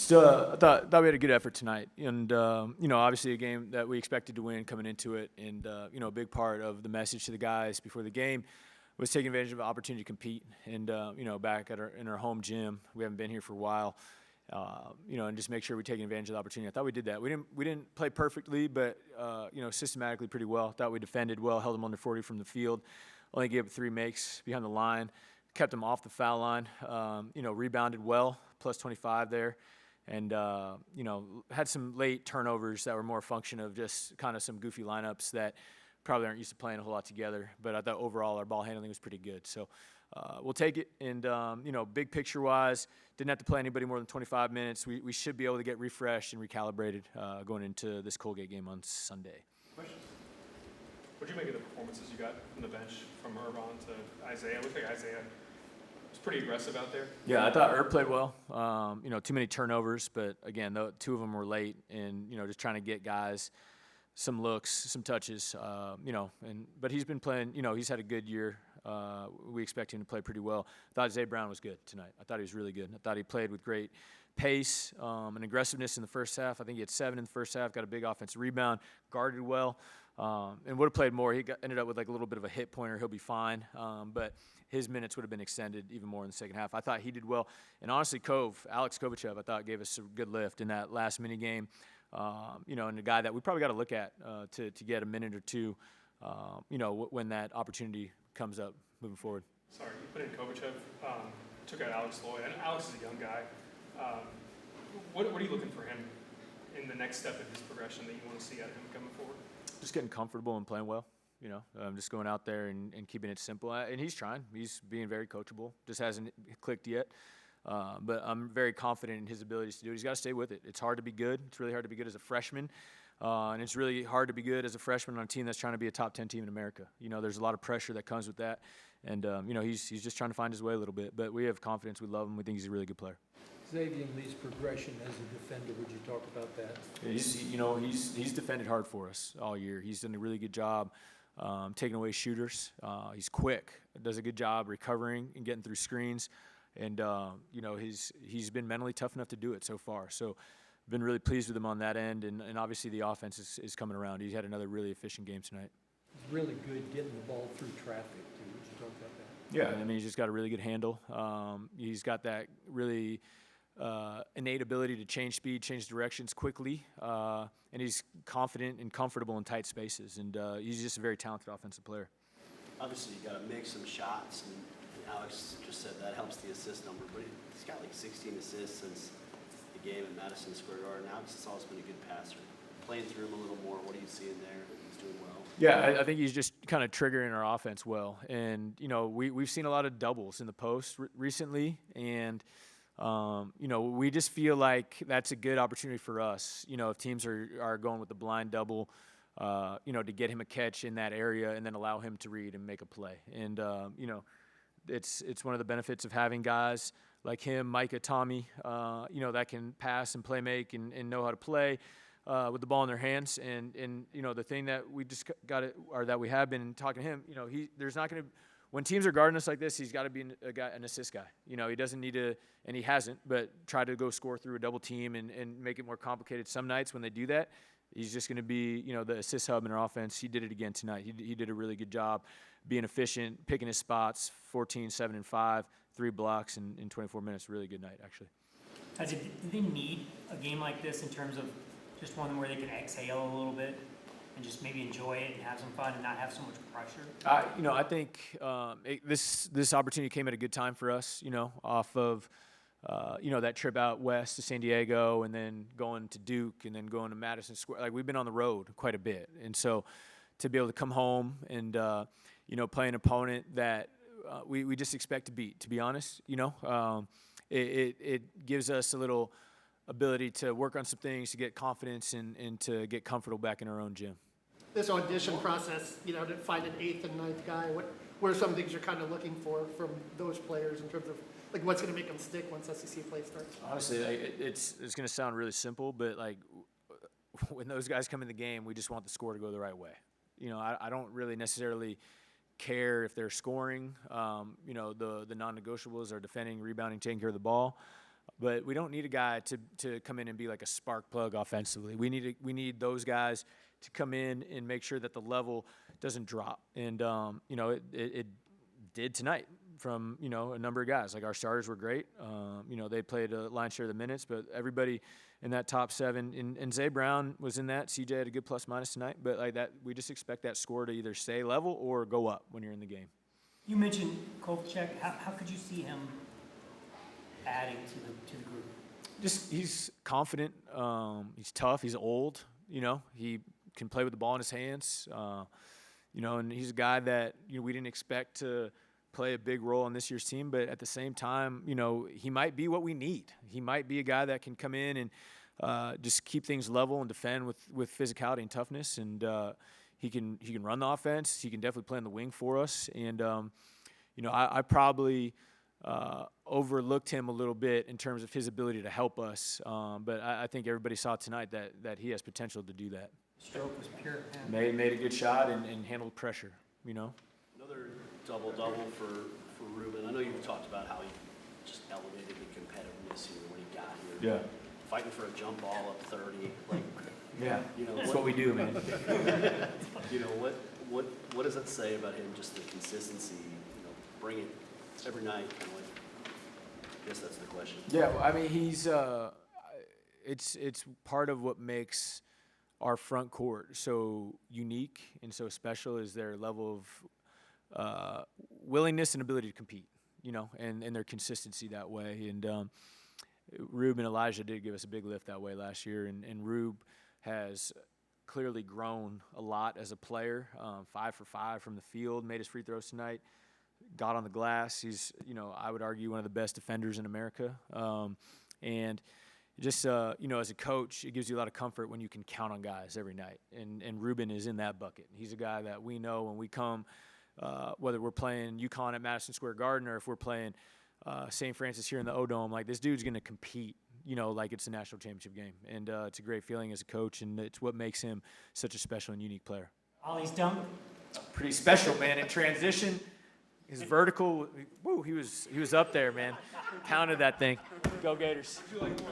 Still, I thought we had a good effort tonight, and obviously a game that we expected to win coming into it, and a big part of the message to the guys before the game was taking advantage of the opportunity to compete, and back in our home gym, we haven't been here for a while, and just make sure we're taking advantage of the opportunity. I thought we did that. We didn't play perfectly, but systematically pretty well. Thought we defended well, held them under 40 from the field, only gave up 3 makes behind the line, kept them off the foul line, rebounded well, plus 25 there. And, had some late turnovers that were more a function of just kind of some goofy lineups that probably aren't used to playing a whole lot together. But I thought overall our ball handling was pretty good. So we'll take it. And, big picture-wise, didn't have to play anybody more than 25 minutes. We should be able to get refreshed and recalibrated going into this Colgate game on Sunday. Question. What did you make of the performances you got from the bench, from Ruben to Isaiah? It looked like Isaiah was pretty aggressive out there. Yeah, I thought Herb played well. Too many turnovers, but again, 2 of them were late, and just trying to get guys some looks, some touches. But he's been playing. He's had a good year. We expect him to play pretty well. I thought Zay Brown was good tonight. I thought he was really good. I thought he played with great pace and aggressiveness in the first half. I think he had 7 in the first half. Got a big offensive rebound, guarded well. And would have played more. He ended up with like a little bit of a hit pointer. He'll be fine. But his minutes would have been extended even more in the second half. I thought he did well. And honestly, Alex Kovichev, I thought gave us a good lift in that last mini game. And a guy that we probably got to look at to get a minute or two, when that opportunity comes up moving forward. Sorry, you put in Kovichev, took out Alex Lloyd. And Alex is a young guy. What are you looking for him in the next step in his progression that you want to see out of him coming forward? Just getting comfortable and playing well, just going out there and keeping it simple. And he's trying. He's being very coachable. Just hasn't clicked yet. But I'm very confident in his abilities to do it. He's got to stay with it. It's hard to be good. It's really hard to be good as a freshman. And it's really hard to be good as a freshman on a team that's trying to be a top 10 team in America. There's a lot of pressure that comes with that. And, he's just trying to find his way a little bit. But we have confidence. We love him. We think he's a really good player. Xavier Lee's progression as a defender, would you talk about that? Yeah, he's defended hard for us all year. He's done a really good job taking away shooters. He's quick, does a good job recovering and getting through screens. And, he's been mentally tough enough to do it so far. So been really pleased with him on that end. And obviously the offense is coming around. He's had another really efficient game tonight. He's really good getting the ball through traffic, too. Would you talk about that? Yeah, he's just got a really good handle. He's got that really innate ability to change speed, change directions quickly, and he's confident and comfortable in tight spaces, and he's just a very talented offensive player. Obviously, you got to make some shots, and Alex just said that helps the assist number, but he's got like 16 assists since the game at Madison Square Garden. Alex has always been a good passer. Playing through him a little more, what are you seeing there? He's doing well. Yeah, I think he's just kind of triggering our offense well, and we've seen a lot of doubles in the post recently, and we just feel like that's a good opportunity for us. If teams are going with the blind double, to get him a catch in that area and then allow him to read and make a play. And, it's one of the benefits of having guys like him, Micah, Tommy, that can pass and play make and know how to play with the ball in their hands. And the thing that we just that we have been talking to him, there's not going to – when teams are guarding us like this, he's got to be an assist guy. He doesn't need to, and he hasn't, but try to go score through a double team and make it more complicated. Some nights when they do that, he's just going to be, the assist hub in our offense. He did it again tonight. He did a really good job being efficient, picking his spots, 14, 7, and 5, 3 blocks in 24 minutes. Really good night, actually. Do they need a game like this in terms of just one where they can exhale a little bit? And just maybe enjoy it and have some fun and not have so much pressure? I think this opportunity came at a good time for us, off of, that trip out west to San Diego and then going to Duke and then going to Madison Square. Like, we've been on the road quite a bit. And so to be able to come home and, play an opponent that we just expect to beat, to be honest, it gives us a little ability to work on some things, to get confidence and to get comfortable back in our own gym. This audition process, to find an 8th and 9th guy, what are some things you're kind of looking for from those players in terms of like what's going to make them stick once SEC play starts? Honestly, it's going to sound really simple, but like when those guys come in the game, we just want the score to go the right way. I don't really necessarily care if they're scoring. The non-negotiables are defending, rebounding, taking care of the ball. but we don't need a guy to come in and be like a spark plug offensively. We need those guys to come in and make sure that the level doesn't drop. And it did tonight from a number of guys. Like our starters were great. They played a lion's share of the minutes, but everybody in that top 7 and Zay Brown was in that. CJ had a good plus minus tonight, but like that, we just expect that score to either stay level or go up when you're in the game. You mentioned Kovichev. How could you see him adding to the group? Just he's confident. He's tough. He's old. He can play with the ball in his hands. And he's a guy that we didn't expect to play a big role on this year's team, but at the same time, he might be what we need. He might be a guy that can come in and just keep things level and defend with physicality and toughness. And he can run the offense. He can definitely play on the wing for us. And I probably overlooked him a little bit in terms of his ability to help us. But I think everybody saw tonight that he has potential to do that. Stroke was pure. Made a good shot and handled pressure. Another double-double for Ruben. I know you've talked about how he just elevated the competitiveness here when he got here. Yeah. Fighting for a jump ball up 30. Like, Yeah. That's what we do, man. What does that say about him? Just the consistency. Bring it every night. Kind of like. I guess that's the question. Yeah. Well, I mean, he's. It's part of what makes our front court so unique and so special is their level of willingness and ability to compete, and their consistency that way. And Ruben and Elijah did give us a big lift that way last year, and Rube has clearly grown a lot as a player, 5 for 5 from the field, made his free throws tonight, got on the glass. He's, I would argue one of the best defenders in America. And just, as a coach, it gives you a lot of comfort when you can count on guys every night. And Ruben is in that bucket. He's a guy that we know when we come, whether we're playing UConn at Madison Square Garden or if we're playing St. Francis here in the O-Dome, like this dude's going to compete, like it's a national championship game. And it's a great feeling as a coach, and it's what makes him such a special and unique player. Ollie's dunk. Pretty special, man. In transition, his vertical, he was up there, man. Pounded that thing. Go Gators. Would you like more